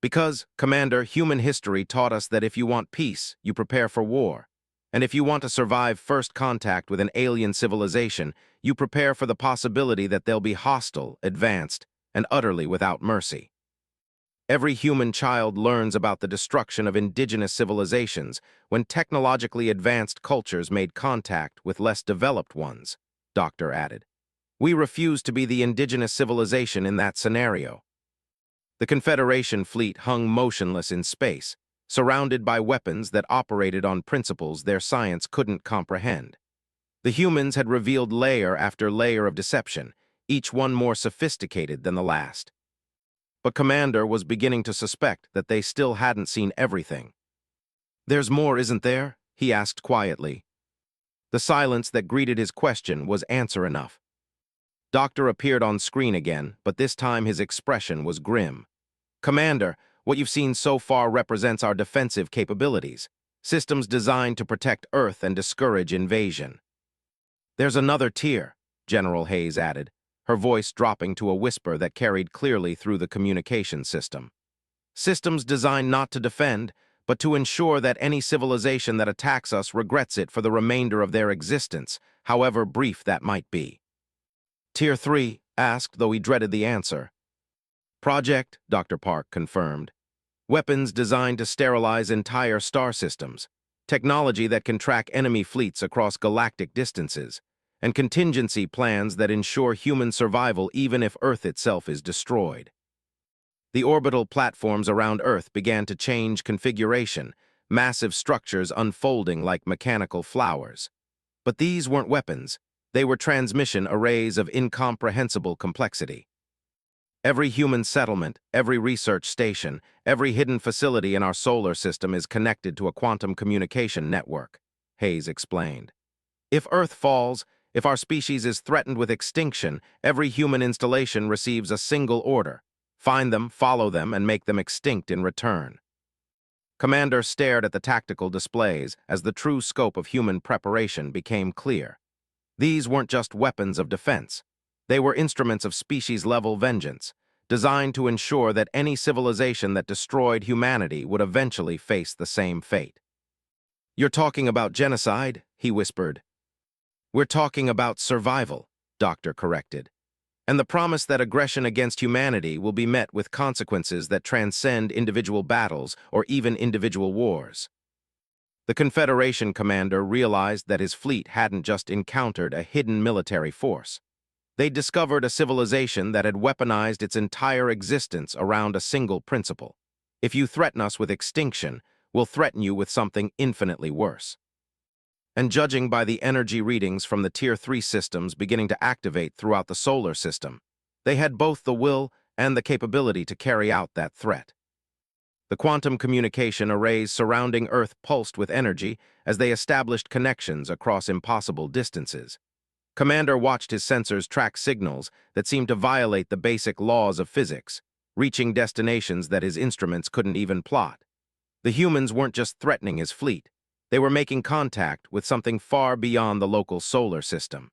Because, Commander, human history taught us that if you want peace, you prepare for war. And if you want to survive first contact with an alien civilization, you prepare for the possibility that they'll be hostile, advanced, and utterly without mercy. Every human child learns about the destruction of indigenous civilizations when technologically advanced cultures made contact with less developed ones, Doctor added. We refuse to be the indigenous civilization in that scenario. The Confederation fleet hung motionless in space, surrounded by weapons that operated on principles their science couldn't comprehend. The humans had revealed layer after layer of deception, each one more sophisticated than the last. But Commander was beginning to suspect that they still hadn't seen everything. "There's more, isn't there?" he asked quietly. The silence that greeted his question was answer enough. Doctor appeared on screen again, but this time his expression was grim. "Commander, what you've seen so far represents our defensive capabilities, systems designed to protect Earth and discourage invasion." "There's another tier," General Hayes added, her voice dropping to a whisper that carried clearly through the communication system. "Systems designed not to defend, but to ensure that any civilization that attacks us regrets it for the remainder of their existence, however brief that might be." "Tier 3, asked, though he dreaded the answer. "Project," Dr. Park confirmed. "Weapons designed to sterilize entire star systems, technology that can track enemy fleets across galactic distances, and contingency plans that ensure human survival even if Earth itself is destroyed." The orbital platforms around Earth began to change configuration, massive structures unfolding like mechanical flowers. But these weren't weapons. They were transmission arrays of incomprehensible complexity. Every human settlement, every research station, every hidden facility in our solar system is connected to a quantum communication network, Hayes explained. If Earth falls, if our species is threatened with extinction, every human installation receives a single order: find them, follow them, and make them extinct in return. Commander stared at the tactical displays as the true scope of human preparation became clear. These weren't just weapons of defense. They were instruments of species-level vengeance, designed to ensure that any civilization that destroyed humanity would eventually face the same fate. "You're talking about genocide?" he whispered. "We're talking about survival," Doctor corrected, "and the promise that aggression against humanity will be met with consequences that transcend individual battles or even individual wars." The Confederation commander realized that his fleet hadn't just encountered a hidden military force. They'd discovered a civilization that had weaponized its entire existence around a single principle: if you threaten us with extinction, we'll threaten you with something infinitely worse. And judging by the energy readings from the Tier 3 systems beginning to activate throughout the solar system, they had both the will and the capability to carry out that threat. The quantum communication arrays surrounding Earth pulsed with energy as they established connections across impossible distances. Commander watched his sensors track signals that seemed to violate the basic laws of physics, reaching destinations that his instruments couldn't even plot. The humans weren't just threatening his fleet. They were making contact with something far beyond the local solar system.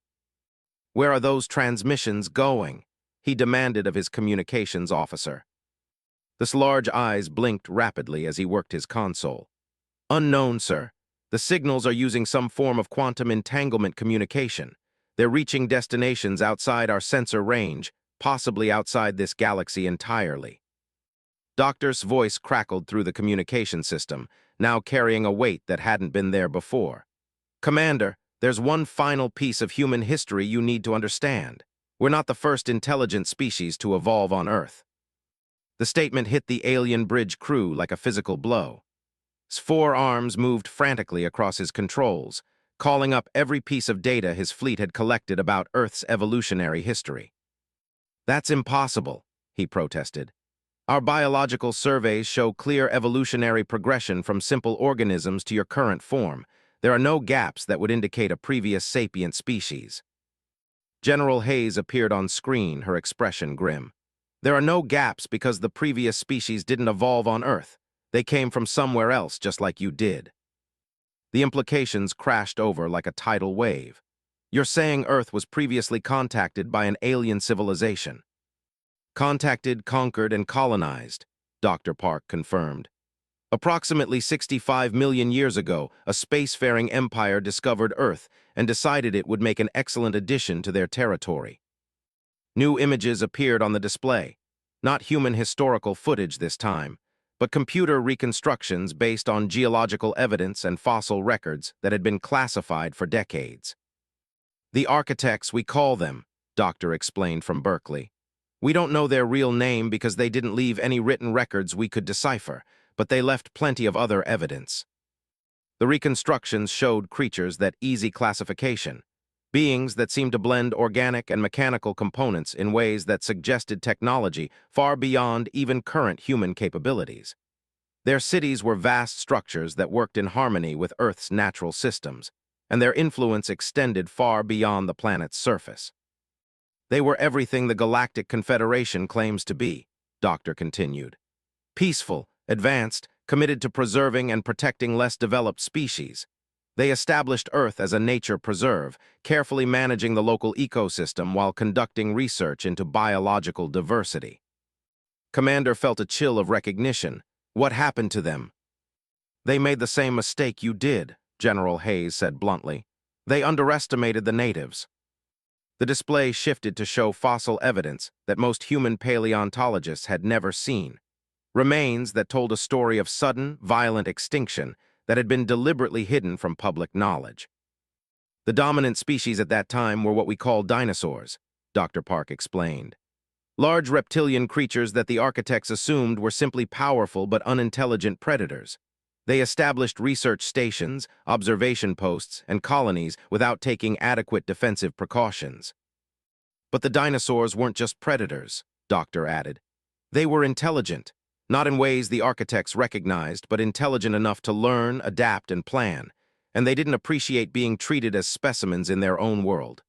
"Where are those transmissions going?" he demanded of his communications officer. The large eyes blinked rapidly as he worked his console. "Unknown, sir. The signals are using some form of quantum entanglement communication. They're reaching destinations outside our sensor range, possibly outside this galaxy entirely." Doctor's voice crackled through the communication system, now carrying a weight that hadn't been there before. "Commander, there's one final piece of human history you need to understand. We're not the first intelligent species to evolve on Earth." The statement hit the alien bridge crew like a physical blow. His forearms moved frantically across his controls, calling up every piece of data his fleet had collected about Earth's evolutionary history. That's impossible, he protested. Our biological surveys show clear evolutionary progression from simple organisms to your current form. There are no gaps that would indicate a previous sapient species. General Hayes appeared on screen, her expression grim. There are no gaps because the previous species didn't evolve on Earth. They came from somewhere else, just like you did. The implications crashed over like a tidal wave. You're saying Earth was previously contacted by an alien civilization. Contacted, conquered, and colonized, Dr. Park confirmed. Approximately 65 million years ago, a spacefaring empire discovered Earth and decided it would make an excellent addition to their territory. New images appeared on the display, not human historical footage this time, but computer reconstructions based on geological evidence and fossil records that had been classified for decades. The architects, we call them, Doctor explained from Berkeley. We don't know their real name because they didn't leave any written records we could decipher, but they left plenty of other evidence. The reconstructions showed creatures that easy classification, beings that seemed to blend organic and mechanical components in ways that suggested technology far beyond even current human capabilities. Their cities were vast structures that worked in harmony with Earth's natural systems, and their influence extended far beyond the planet's surface. They were everything the Galactic Confederation claims to be, Doctor continued. Peaceful, advanced, committed to preserving and protecting less developed species. They established Earth as a nature preserve, carefully managing the local ecosystem while conducting research into biological diversity. Commander felt a chill of recognition. What happened to them? They made the same mistake you did, General Hayes said bluntly. They underestimated the natives. The display shifted to show fossil evidence that most human paleontologists had never seen. Remains that told a story of sudden, violent extinction that had been deliberately hidden from public knowledge. The dominant species at that time were what we call dinosaurs, Dr. Park explained. Large reptilian creatures that the architects assumed were simply powerful but unintelligent predators. They established research stations, observation posts, and colonies without taking adequate defensive precautions. But the dinosaurs weren't just predators, Doctor added. They were intelligent, not in ways the architects recognized, but intelligent enough to learn, adapt, and plan, and they didn't appreciate being treated as specimens in their own world.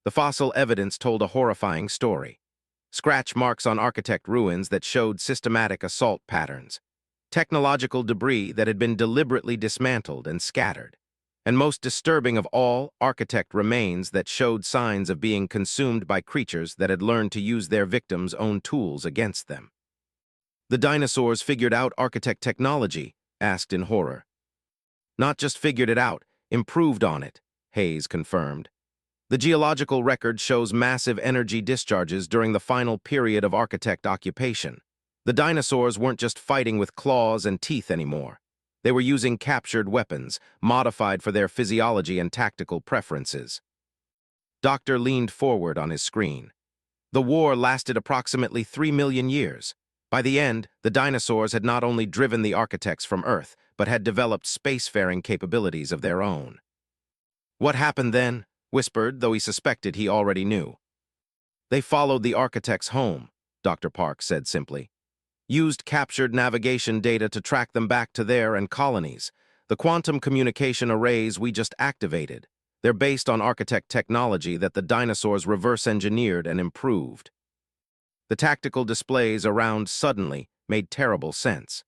The fossil evidence told a horrifying story. Scratch marks on architect ruins that showed systematic assault patterns, technological debris that had been deliberately dismantled and scattered, and most disturbing of all, architect remains that showed signs of being consumed by creatures that had learned to use their victims' own tools against them. The dinosaurs figured out architect technology, asked in horror. Not just figured it out, improved on it, Hayes confirmed. The geological record shows massive energy discharges during the final period of architect occupation. The dinosaurs weren't just fighting with claws and teeth anymore. They were using captured weapons, modified for their physiology and tactical preferences. Doctor leaned forward on his screen. The war lasted approximately 3 million years. By the end, the dinosaurs had not only driven the architects from Earth, but had developed spacefaring capabilities of their own. What happened then? Whispered, though he suspected he already knew. They followed the architects home, Dr. Park said simply. Used captured navigation data to track them back to their and colonies. The quantum communication arrays we just activated. They're based on architect technology that the dinosaurs reverse-engineered and improved. The tactical displays around suddenly made terrible sense.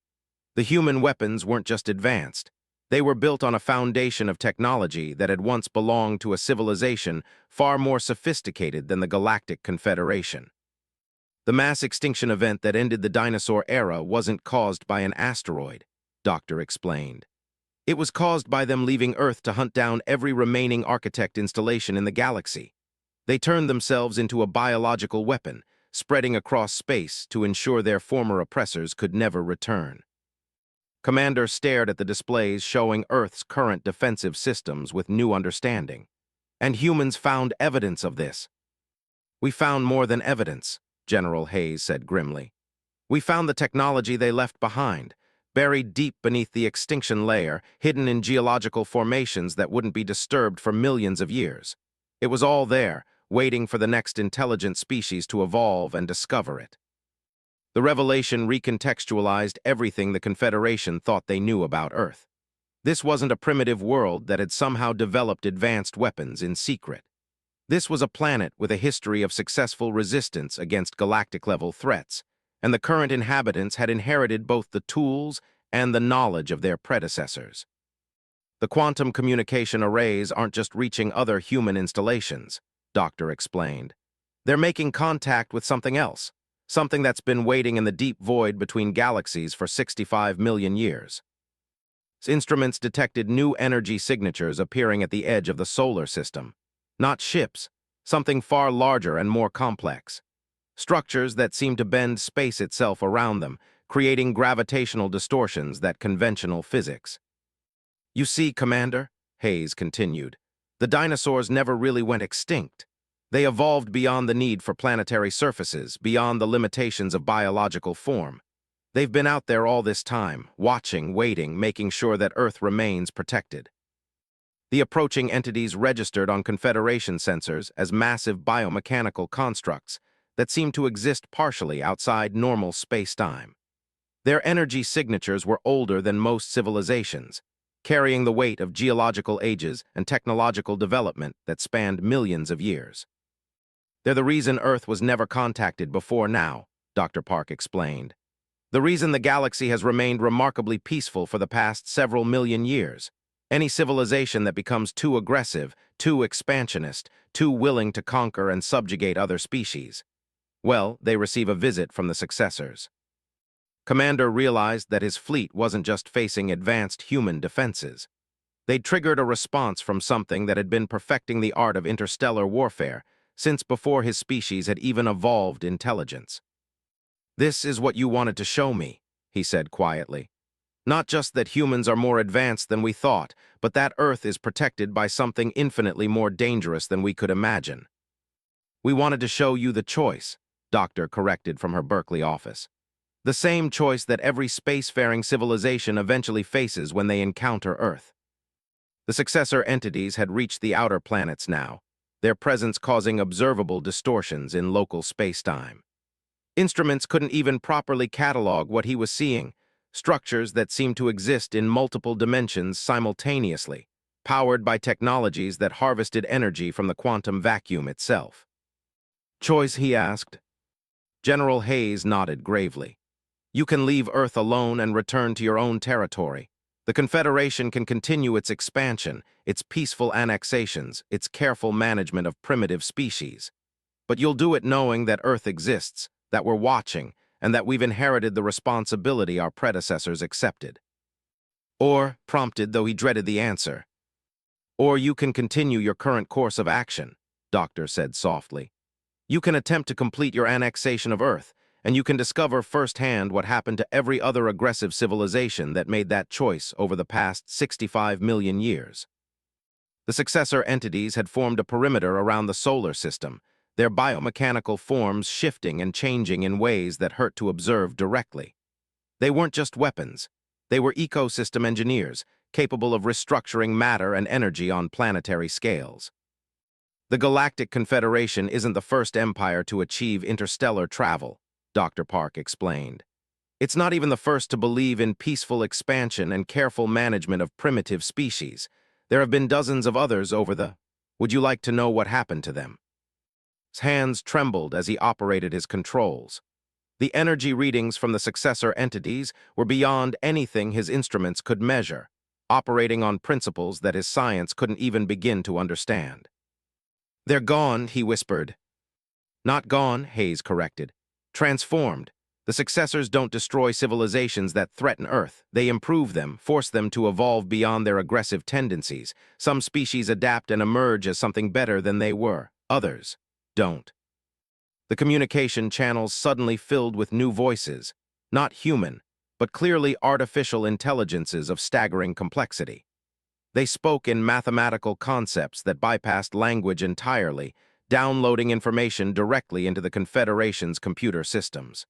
The human weapons weren't just advanced. They were built on a foundation of technology that had once belonged to a civilization far more sophisticated than the Galactic Confederation. The mass extinction event that ended the dinosaur era wasn't caused by an asteroid, Doctor explained. It was caused by them leaving Earth to hunt down every remaining architect installation in the galaxy. They turned themselves into a biological weapon, spreading across space to ensure their former oppressors could never return. Commander stared at the displays showing Earth's current defensive systems with new understanding. And humans found evidence of this. We found more than evidence, General Hayes said grimly. We found the technology they left behind, buried deep beneath the extinction layer, hidden in geological formations that wouldn't be disturbed for millions of years. It was all there, waiting for the next intelligent species to evolve and discover it. The revelation recontextualized everything the Confederation thought they knew about Earth. This wasn't a primitive world that had somehow developed advanced weapons in secret. This was a planet with a history of successful resistance against galactic-level threats, and the current inhabitants had inherited both the tools and the knowledge of their predecessors. The quantum communication arrays aren't just reaching other human installations, Doctor explained. They're making contact with something else, something that's been waiting in the deep void between galaxies for 65 million years. Instruments detected new energy signatures appearing at the edge of the solar system. Not ships, something far larger and more complex. Structures that seem to bend space itself around them, creating gravitational distortions that conventional physics. You see, Commander, Hayes continued, the dinosaurs never really went extinct. They evolved beyond the need for planetary surfaces, beyond the limitations of biological form. They've been out there all this time, watching, waiting, making sure that Earth remains protected. The approaching entities registered on Confederation sensors as massive biomechanical constructs that seem to exist partially outside normal space-time. Their energy signatures were older than most civilizations, carrying the weight of geological ages and technological development that spanned millions of years. They're the reason Earth was never contacted before now, Dr. Park explained. The reason the galaxy has remained remarkably peaceful for the past several million years. Any civilization that becomes too aggressive, too expansionist, too willing to conquer and subjugate other species, well, they receive a visit from the successors. Commander realized that his fleet wasn't just facing advanced human defenses. They'd triggered a response from something that had been perfecting the art of interstellar warfare since before his species had even evolved intelligence. "This is what you wanted to show me," he said quietly. "Not just that humans are more advanced than we thought, but that Earth is protected by something infinitely more dangerous than we could imagine." "We wanted to show you the choice," Doctor corrected from her Berkeley office. "The same choice that every spacefaring civilization eventually faces when they encounter Earth." The successor entities had reached the outer planets now, their presence causing observable distortions in local spacetime. Instruments couldn't even properly catalog what he was seeing, structures that seemed to exist in multiple dimensions simultaneously, powered by technologies that harvested energy from the quantum vacuum itself. "Choice?" he asked. General Hayes nodded gravely. "You can leave Earth alone and return to your own territory. The Confederation can continue its expansion, its peaceful annexations, its careful management of primitive species. But you'll do it knowing that Earth exists, that we're watching, and that we've inherited the responsibility our predecessors accepted." Or, prompted though he dreaded the answer, "Or you can continue your current course of action," Doctor said softly. "You can attempt to complete your annexation of Earth, and you can discover firsthand what happened to every other aggressive civilization that made that choice over the past 65 million years." The successor entities had formed a perimeter around the solar system, their biomechanical forms shifting and changing in ways that hurt to observe directly. They weren't just weapons. They were ecosystem engineers, capable of restructuring matter and energy on planetary scales. The Galactic Confederation isn't the first empire to achieve interstellar travel, Dr. Park explained. It's not even the first to believe in peaceful expansion and careful management of primitive species. There have been dozens of others over the... Would you like to know what happened to them? His hands trembled as he operated his controls. The energy readings from the successor entities were beyond anything his instruments could measure, operating on principles that his science couldn't even begin to understand. "They're gone," he whispered. "Not gone," Hayes corrected. "Transformed. The successors don't destroy civilizations that threaten Earth. They improve them, force them to evolve beyond their aggressive tendencies. Some species adapt and emerge as something better than they were. Others don't." The communication channels suddenly filled with new voices, not human, but clearly artificial intelligences of staggering complexity. They spoke in mathematical concepts that bypassed language entirely, downloading information directly into the Confederation's computer systems.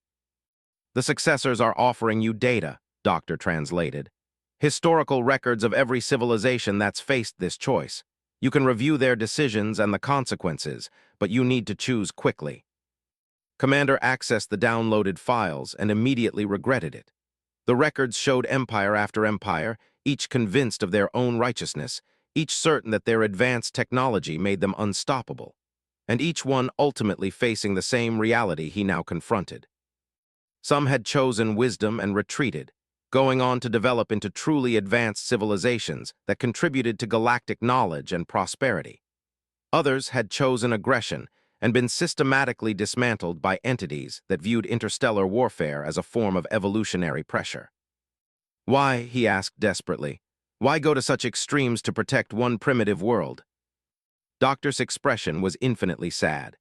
"The successors are offering you data," Doctor translated. "Historical records of every civilization that's faced this choice. You can review their decisions and the consequences, but you need to choose quickly. Commander accessed the downloaded files and immediately regretted it. The records showed empire after empire, each convinced of their own righteousness, each certain that their advanced technology made them unstoppable, and each one ultimately facing the same reality he now confronted. Some had chosen wisdom and retreated, going on to develop into truly advanced civilizations that contributed to galactic knowledge and prosperity. Others had chosen aggression and been systematically dismantled by entities that viewed interstellar warfare as a form of evolutionary pressure. Why, he asked desperately, why go to such extremes to protect one primitive world? Doctor's expression was infinitely sad.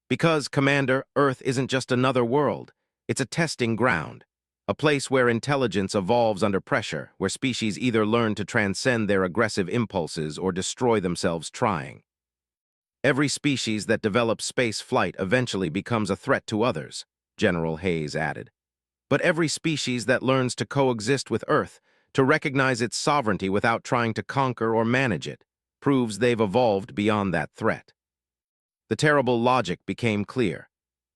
Because, Commander, Earth isn't just another world. It's a testing ground, a place where intelligence evolves under pressure, where species either learn to transcend their aggressive impulses or destroy themselves trying. Every species that develops space flight eventually becomes a threat to others, General Hayes added. But every species that learns to coexist with Earth, to recognize its sovereignty without trying to conquer or manage it, proves they've evolved beyond that threat. The terrible logic became clear.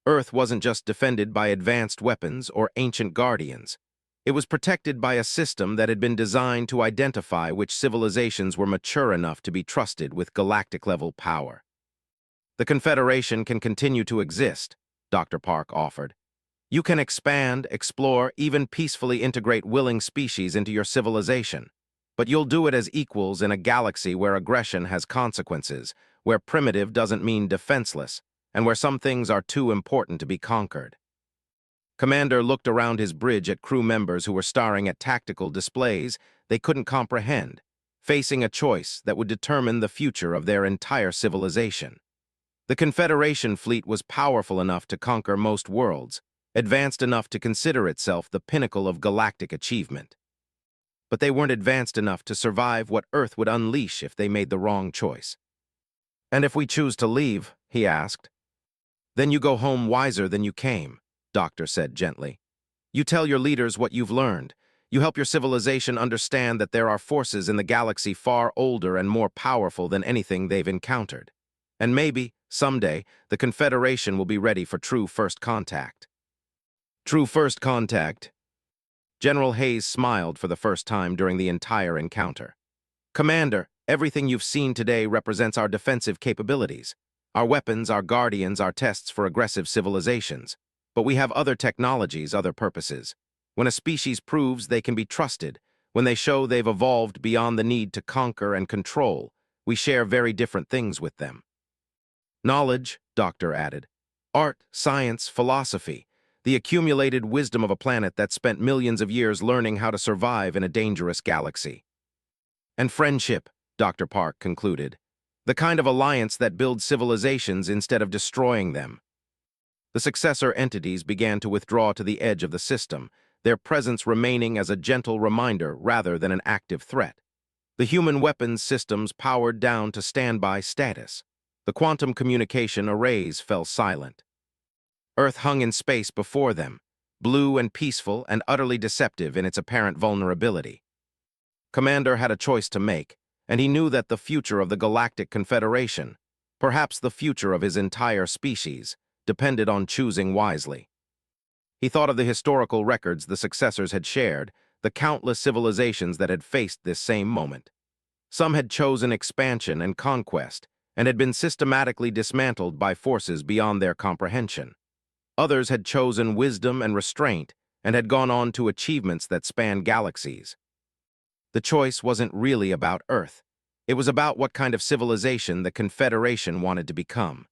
Earth wasn't just defended by advanced weapons or ancient guardians. It was protected by a system that had been designed to identify which civilizations were mature enough to be trusted with galactic-level power. The Confederation can continue to exist, Dr. Park offered. You can expand, explore, even peacefully integrate willing species into your civilization. But you'll do it as equals in a galaxy where aggression has consequences, where primitive doesn't mean defenseless, and where some things are too important to be conquered. Commander looked around his bridge at crew members who were staring at tactical displays they couldn't comprehend, facing a choice that would determine the future of their entire civilization. The Confederation fleet was powerful enough to conquer most worlds, advanced enough to consider itself the pinnacle of galactic achievement. But they weren't advanced enough to survive what Earth would unleash if they made the wrong choice. And if we choose to leave, he asked. Then you go home wiser than you came, Doctor said gently. You tell your leaders what you've learned. You help your civilization understand that there are forces in the galaxy far older and more powerful than anything they've encountered. And maybe, someday, the Confederation will be ready for true first contact. True first contact? General Hayes smiled for the first time during the entire encounter. Commander, everything you've seen today represents our defensive capabilities. Our weapons, our guardians, our tests for aggressive civilizations. But we have other technologies, other purposes. When a species proves they can be trusted, when they show they've evolved beyond the need to conquer and control, we share very different things with them. Knowledge, Doctor added. Art, science, philosophy. The accumulated wisdom of a planet that spent millions of years learning how to survive in a dangerous galaxy. And friendship, Dr. Park concluded. The kind of alliance that builds civilizations instead of destroying them. The successor entities began to withdraw to the edge of the system, their presence remaining as a gentle reminder rather than an active threat. The human weapons systems powered down to standby status. The quantum communication arrays fell silent. Earth hung in space before them, blue and peaceful and utterly deceptive in its apparent vulnerability. Commander had a choice to make, and he knew that the future of the Galactic Confederation, perhaps the future of his entire species, depended on choosing wisely. He thought of the historical records the successors had shared, the countless civilizations that had faced this same moment. Some had chosen expansion and conquest, and had been systematically dismantled by forces beyond their comprehension. Others had chosen wisdom and restraint, and had gone on to achievements that spanned galaxies. The choice wasn't really about Earth. It was about what kind of civilization the Confederation wanted to become.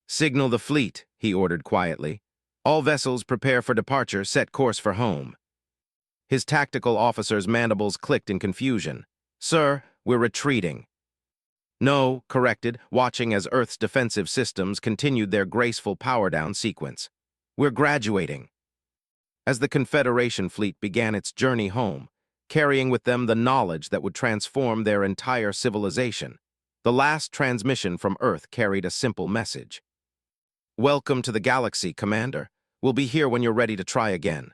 Signal the fleet, he ordered quietly. All vessels prepare for departure, set course for home. His tactical officer's mandibles clicked in confusion. Sir, we're retreating. No, corrected, watching as Earth's defensive systems continued their graceful power-down sequence. We're graduating. As the Confederation fleet began its journey home, carrying with them the knowledge that would transform their entire civilization, the last transmission from Earth carried a simple message. Welcome to the galaxy, Commander. We'll be here when you're ready to try again.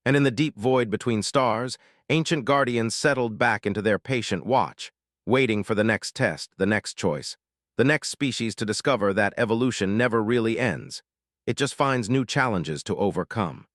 And in the deep void between stars, ancient guardians settled back into their patient watch, waiting for the next test, the next choice, the next species to discover that evolution never really ends. It just finds new challenges to overcome.